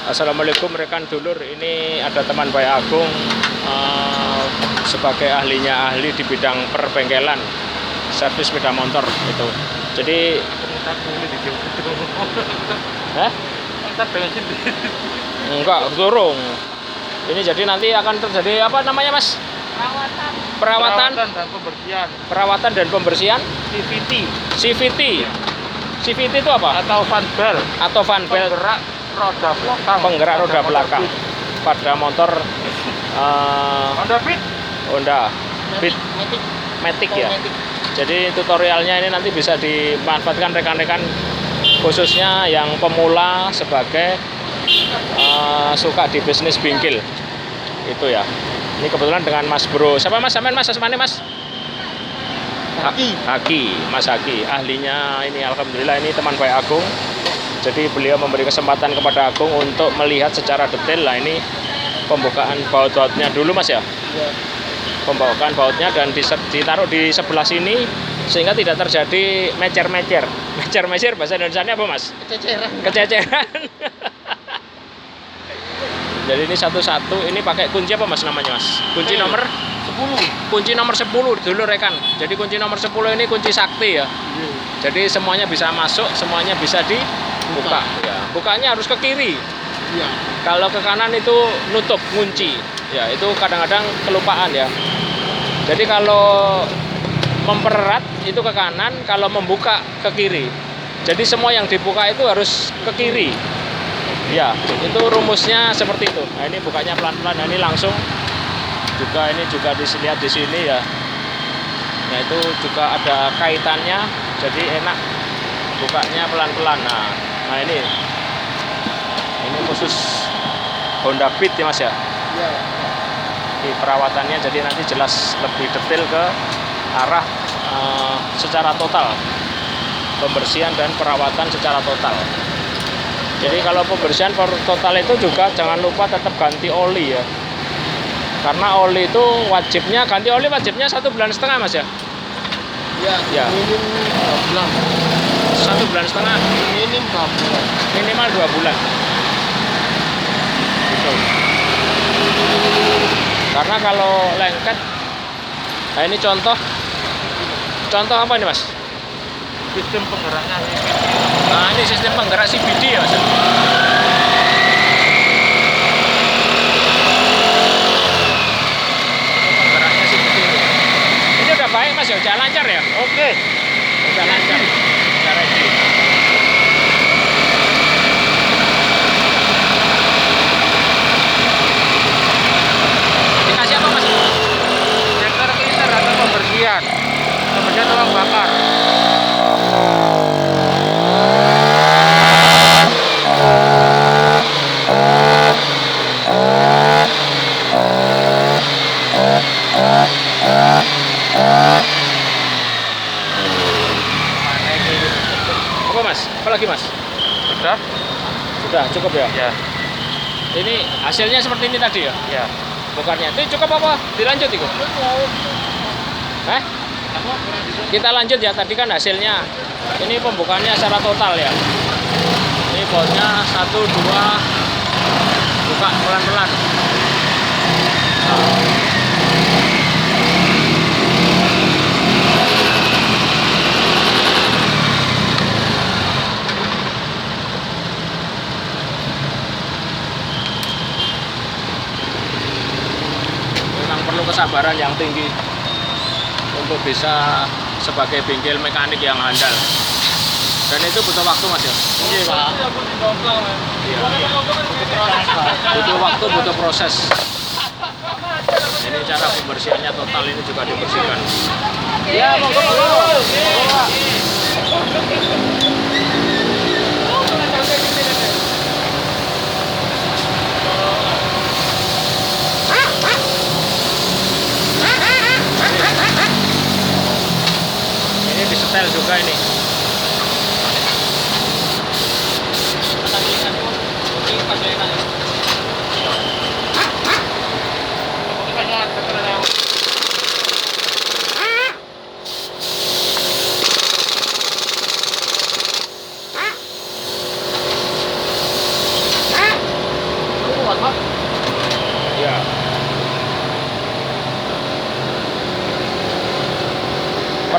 Assalamualaikum rekan dulur, ini ada teman Baik Agung sebagai ahlinya ahli di bidang perbengkelan servis sepeda motor itu. Jadi enggak dorong. Ini jadi nanti akan terjadi apa namanya Mas? Perawatan dan pembersihan. Perawatan dan pembersihan CVT. CVT. CVT itu apa? Atau fan belt. Atau fan belt. Penggerak roda belakang pada motor Honda Fit. Honda Fit Matic ya. Jadi tutorialnya ini nanti bisa dimanfaatkan rekan-rekan khususnya yang pemula sebagai suka di bisnis bengkel itu ya. Ini kebetulan dengan Mas Bro. Siapa Mas? Sampean Mas? Asmane Mas? Haki, Mas Haki. Ahlinya ini alhamdulillah ini teman Baik Agung. Jadi beliau memberi kesempatan kepada Agung untuk melihat secara detail. Lah ini pembukaan baut-bautnya dulu Mas ya? Ya. Pembukaan bautnya dan ditaruh di sebelah sini sehingga tidak terjadi mecer-mecer. Mecer-mecer bahasa Indonesianya apa Mas? Kececeran. Kececeran. Jadi ini satu-satu ini pakai kunci apa Mas namanya Mas? Kunci nomor 10. Kunci nomor 10 dulu rekan. Jadi kunci nomor 10 ini kunci sakti ya. Jadi semuanya bisa masuk, semuanya bisa dibuka ya. Bukanya harus ke kiri. Iya. Kalau ke kanan itu nutup kunci. Ya, itu kadang-kadang kelupaan ya. Jadi kalau mempererat itu ke kanan, kalau membuka ke kiri. Jadi semua yang dibuka itu harus ke kiri. Ya, itu rumusnya seperti itu. Nah, ini bukanya pelan-pelan. Nah, ini langsung juga ini juga dilihat di sini ya. Nah, itu juga ada kaitannya. Jadi enak bukanya pelan-pelan. Nah ini khusus Honda Fit ya Mas ya. Iya. Di perawatannya jadi nanti jelas lebih detail ke arah secara total pembersihan dan perawatan secara total. Jadi kalau pembersihan total itu juga jangan lupa tetap ganti oli ya. Karena oli itu wajibnya ganti oli wajibnya 1,5 bulan Mas ya. Iya. Ya. Minim 2 bulan. 1,5 bulan. Minim 2 bulan. Minimal 2 bulan. Gitu. Karena kalau lengket, nah ini contoh apa ini Mas? Sistem penggeraknya CVT. Nah ini sistem penggerak CVT ya Mas. Penggeraknya CVT ini udah baik Mas ya, jalan lancar ya? Oke. Udah lancar. Udah ready. Dikasih apa Mas? Injektor cleaner atau pembersihan. Pembersihan tulang bakar. Apa Mas? Apa lagi Mas? Sudah? Sudah cukup ya? Ya. Ini hasilnya seperti ini tadi ya? Ya. Bukannya itu cukup apa? Dilanjut itu? Kita lanjut ya, tadi kan hasilnya. Ini pembukaannya secara total ya. Ini bautnya 1, 2, buka pelan-pelan. Memang perlu kesabaran yang tinggi untuk bisa sebagai bengkel mekanik yang handal. Dan itu butuh waktu Mas ya? Iya, Pak. Iya. Butuh waktu, butuh proses. Ini cara pembersihannya total ini juga dibersihkan. Ya, monggo. Ini disetel juga ini.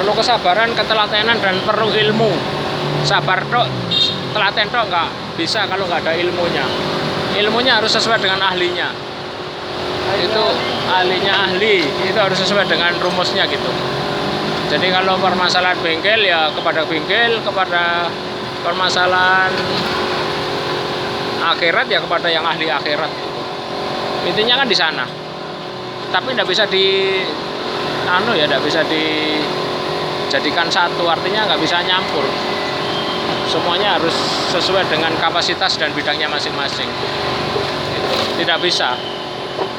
Perlu kesabaran, ketelatenan, dan perlu ilmu. Sabar tok, telaten tok nggak bisa kalau nggak ada ilmunya. Ilmunya harus sesuai dengan ahlinya. Itu ahlinya ahli, itu harus sesuai dengan rumusnya gitu. Jadi kalau permasalahan bengkel ya kepada bengkel, kepada permasalahan akhirat ya kepada yang ahli akhirat. Intinya kan di sana. Tapi tidak bisa tidak bisa dijadikan satu, artinya nggak bisa nyampur. Semuanya harus sesuai dengan kapasitas dan bidangnya masing-masing. Tidak bisa.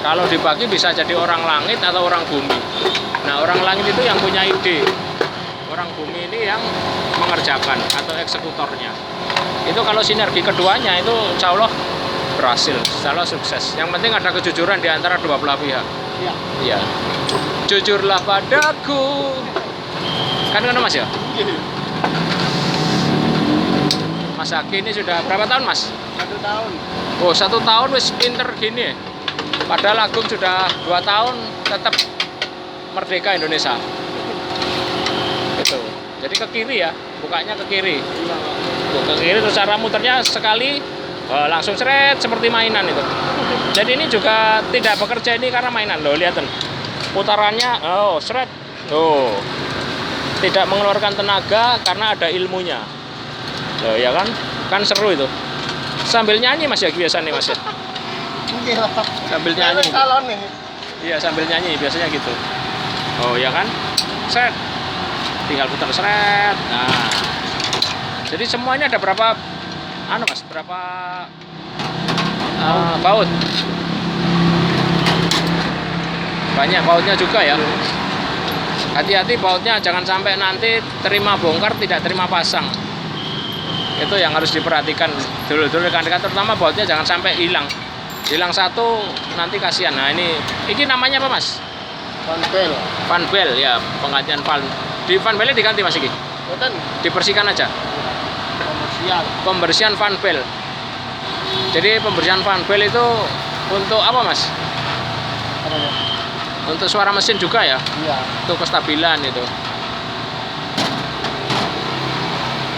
Kalau dibagi bisa jadi orang langit atau orang bumi. Nah, orang langit itu yang punya ide. Orang bumi ini yang mengerjakan atau eksekutornya. Itu kalau sinergi keduanya itu insya Allah berhasil, insya Allah sukses. Yang penting ada kejujuran di antara dua belah pihak. Iya. Iya. Jujurlah padaku. Kan Mas ya? Mas Aki ini sudah berapa tahun Mas? 1 tahun. Oh 1 tahun wis pinter gini. Padahal Agung sudah 2 tahun tetap merdeka Indonesia. Gitu. Jadi ke kiri ya, bukanya ke kiri. Iya, Pak. Tuh, ke kiri terus cara muternya sekali langsung seret seperti mainan itu. Jadi ini juga tidak bekerja ini karena mainan loh, lihatin. Putarannya seret. Oh. Tidak mengeluarkan tenaga karena ada ilmunya. Loh ya kan? Kan seru itu. Sambil nyanyi Mas ya biasa nih Mas ya. Iya. Sambil nyanyi. Calon nih. Iya, sambil nyanyi biasanya gitu. Oh, ya kan? Seret. Tinggal putar seret. Nah. Jadi semuanya ada berapa Mas? Berapa baut? Banyak bautnya juga ya. Hati-hati bautnya, jangan sampai nanti terima bongkar tidak terima pasang. Itu yang harus diperhatikan dulu kan, terutama bautnya jangan sampai hilang satu nanti kasihan. Nah ini namanya apa Mas? Panpel. Panbel ya, penggantian van. Di vanbelnya diganti Mas iki? Betul. Dibersihkan aja. Komersial. Pembersihan vanbel. Jadi pembersihan vanbel itu untuk apa Mas? Apa ya? Untuk suara mesin juga ya? Iya. Untuk kestabilan itu.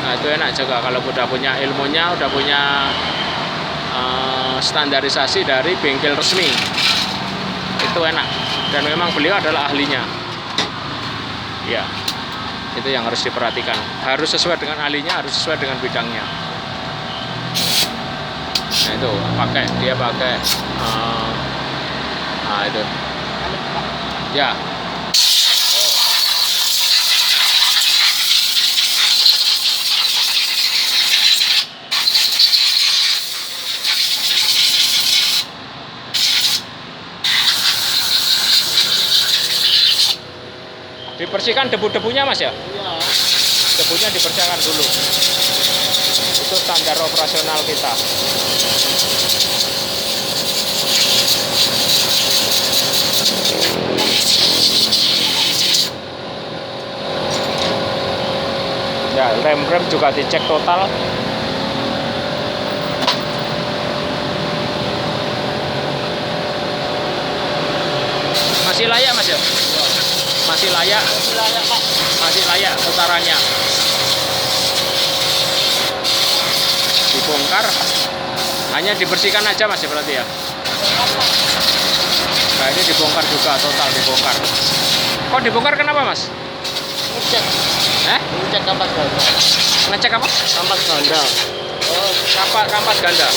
Nah itu enak juga kalau udah punya ilmunya, udah punya standarisasi dari bengkel resmi. Itu enak. Dan memang beliau adalah ahlinya. Ya, itu yang harus diperhatikan. Harus sesuai dengan ahlinya, harus sesuai dengan bidangnya. Nah itu dia pakai itu. Ya. Dibersihkan debu-debunya Mas ya? Iya. Debunya dibersihkan dulu. Itu standar operasional kita. Ya, rem juga dicek total. Masih layak Mas ya? Masih layak. Masih layak, Pak. Masih layak putarannya. Dibongkar, hanya dibersihkan aja Mas berarti ya. Nah ini dibongkar juga, total dibongkar. Kok dibongkar kenapa Mas? Ngecek. Ngecek kampas ganda. Ngecek apa? Kampas ganda. Oh, kampas ganda.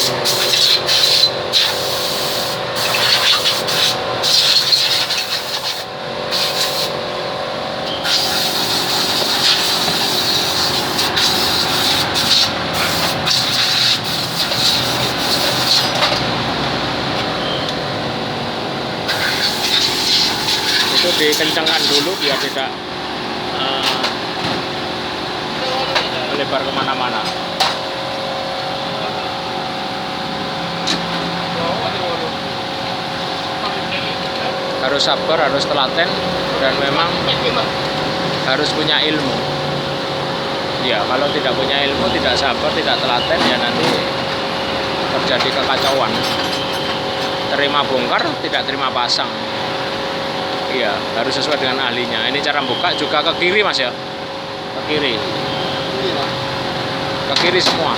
Itu dikencangkan dulu biar tidak melebar kemana-mana. Harus sabar, harus telaten, dan memang harus punya ilmu. Ya, kalau tidak punya ilmu, tidak sabar, tidak telaten, ya nanti terjadi kekacauan. Terima bongkar, tidak terima pasang. Iya, harus sesuai dengan ahlinya. Ini cara buka juga ke kiri mas ya, ke kiri, ke kiri semua.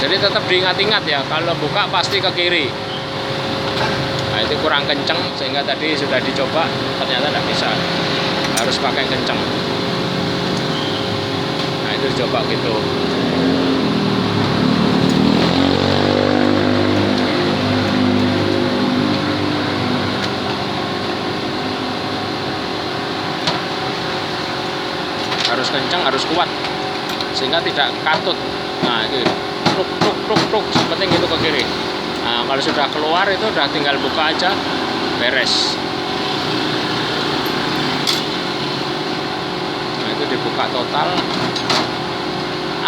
Jadi tetap diingat-ingat ya, kalau buka pasti ke kiri. Nah itu kurang kenceng sehingga tadi sudah dicoba ternyata tidak bisa, harus pakai kenceng. Nah itu coba gitu. Harus kencang, harus kuat sehingga tidak katut. Nah itu truk, penting itu ke kiri. Nah kalau sudah keluar itu udah tinggal buka aja, beres. Nah itu dibuka total.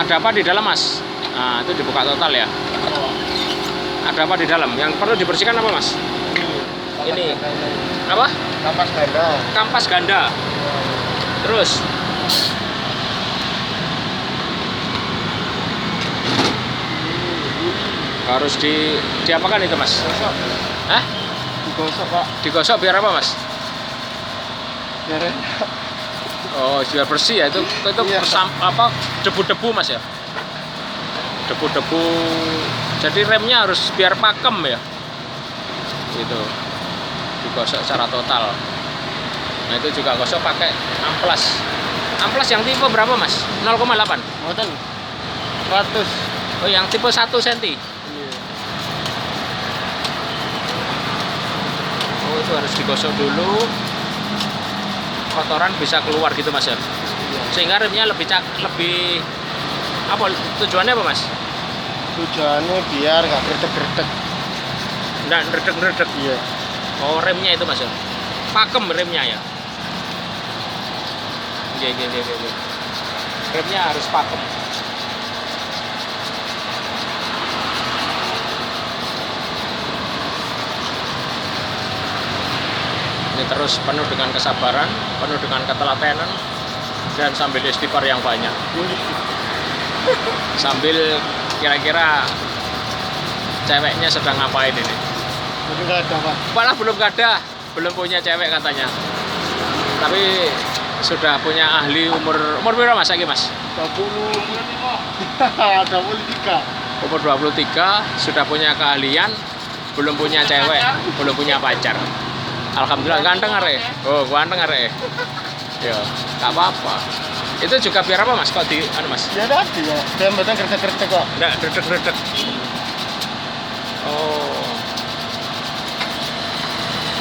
Ada apa di dalam mas? Nah itu dibuka total ya. Ada apa di dalam? Yang perlu dibersihkan apa mas? Ini apa? Kampas ganda. Kampas ganda. Terus harus diapakan itu mas? Digosok. Hah? Digosok pak. Digosok biar apa mas? Biar enak. Oh biar bersih ya itu Iya. apa debu-debu mas ya? Debu-debu. Jadi remnya harus biar pakem ya. Gitu. Digosok secara total. Nah itu juga gosok pakai amplas. Amplas yang tipe berapa mas? 0,8? Mboten. 100. Oh yang tipe 1 cm. Iya. Oh itu harus digosok dulu, kotoran bisa keluar gitu mas ya. Sehingga remnya lebih apa tujuannya apa mas? Tujuannya biar nggak gerdek-gerdek. Nggak ngeredek-ngeredek. Iya. Oh remnya itu mas ya, pakem remnya ya. Iya. Remnya harus pakem. Ini terus penuh dengan kesabaran, penuh dengan ketelatenan, dan sambil istighfar yang banyak. Sambil kira-kira ceweknya sedang ngapain ini? Jadi nggak ada pak. Malah belum ada, belum punya cewek katanya. Tapi sudah punya ahli umur berapa mas? Lagi mas? 23. Umur 23 sudah punya keahlian, belum punya cewek, belum punya pacar. Alhamdulillah ganteng are. Oh, ganteng are. Ya, enggak apa-apa. Itu juga biar apa Mas? Kok di anu Mas? Ya tadi ya. Dia betul gerdek-gerdek kok. Enggak redek-redek. Oh.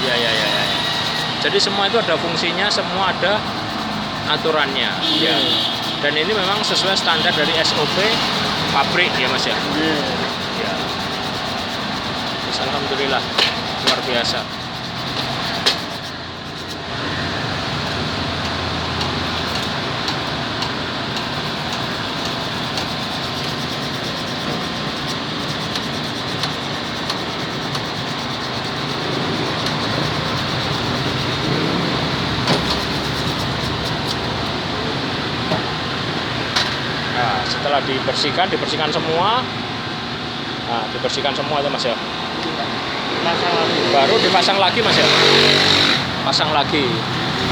Ya. Jadi semua itu ada fungsinya, semua ada aturannya. Ya. Dan ini memang sesuai standar dari SOP pabrik ya Mas ya. Iya. Ya. Terus, alhamdulillah luar biasa. Nah, setelah dibersihkan semua. Nah, dibersihkan semua itu Mas ya. Pasang lagi. Baru dipasang lagi Mas ya. Pasang lagi.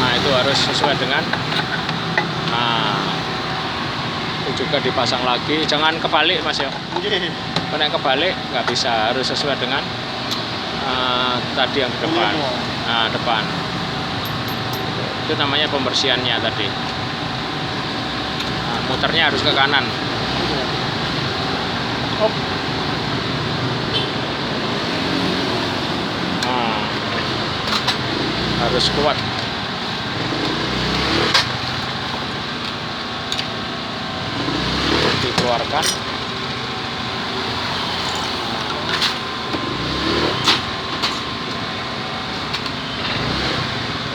Nah, itu harus sesuai dengan itu juga dipasang lagi. Jangan kebalik Mas ya. Iya. Kalau yang kebalik nggak bisa, harus sesuai dengan tadi yang di depan. Nah, depan. Itu namanya pembersihannya tadi. Nah, muternya harus ke kanan. Hop. Nah, harus kuat. Dikeluarkan.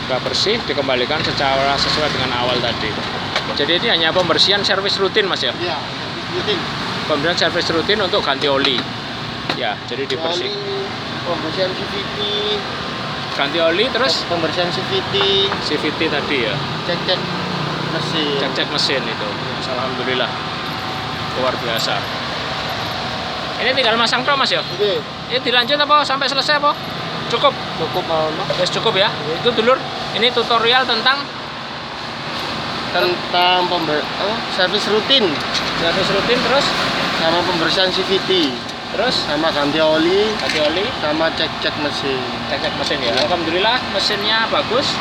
Sudah bersih, dikembalikan secara sesuai dengan awal tadi. Jadi ini hanya pembersihan servis rutin Mas ya. Iya. Rutin. Pembersihan servis rutin untuk ganti oli. Ya, jadi dibersih. Pembersihan CVT. Ganti oli terus Pembersihan CVT. CVT tadi ya. Cek-cek mesin. Cek-cek mesin itu. Alhamdulillah. Luar biasa. Ini tinggal masang tok Mas ya. Oke. Ini dilanjut apa sampai selesai apa? Cukup. Cukup mau Wes cukup ya. Itu dulur. Ini tutorial tentang servis rutin servis rutin, terus sama pembersihan CVT, sama ganti oli, sama cek mesin. cek mesin ya. Alhamdulillah mesinnya bagus.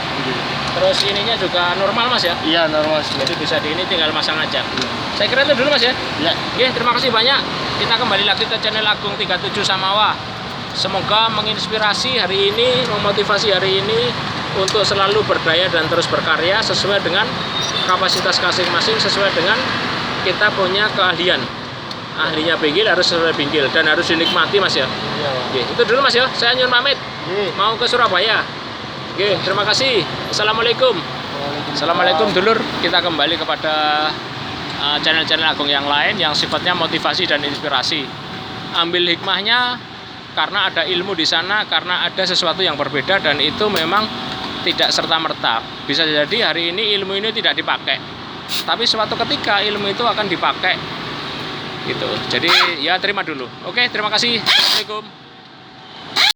Terus ininya juga normal Mas ya. Iya, normal sih. Jadi bisa di ini tinggal masang aja. Saya kira itu dulu Mas ya. Ya. Oke, terima kasih banyak. Kita kembali lagi ke channel Agung 37 Samawa. Semoga menginspirasi hari ini, memotivasi hari ini untuk selalu berdaya dan terus berkarya sesuai dengan kapasitas masing-masing, sesuai dengan kita punya keahlian. Ahlinya pinggil harus sesuai pinggil dan harus dinikmati Mas ya. Iya. Oke, itu dulu Mas ya. Saya nyun pamit. Mau ke Surabaya. Oke, terima kasih. Assalamualaikum. Assalamualaikum dulur. Kita kembali kepada channel-channel Agung yang lain yang sifatnya motivasi dan inspirasi. Ambil hikmahnya karena ada ilmu di sana, karena ada sesuatu yang berbeda dan itu memang tidak serta-merta. Bisa jadi hari ini ilmu ini tidak dipakai, tapi suatu ketika ilmu itu akan dipakai. Gitu. Jadi ya terima dulu. Oke, terima kasih. Assalamualaikum.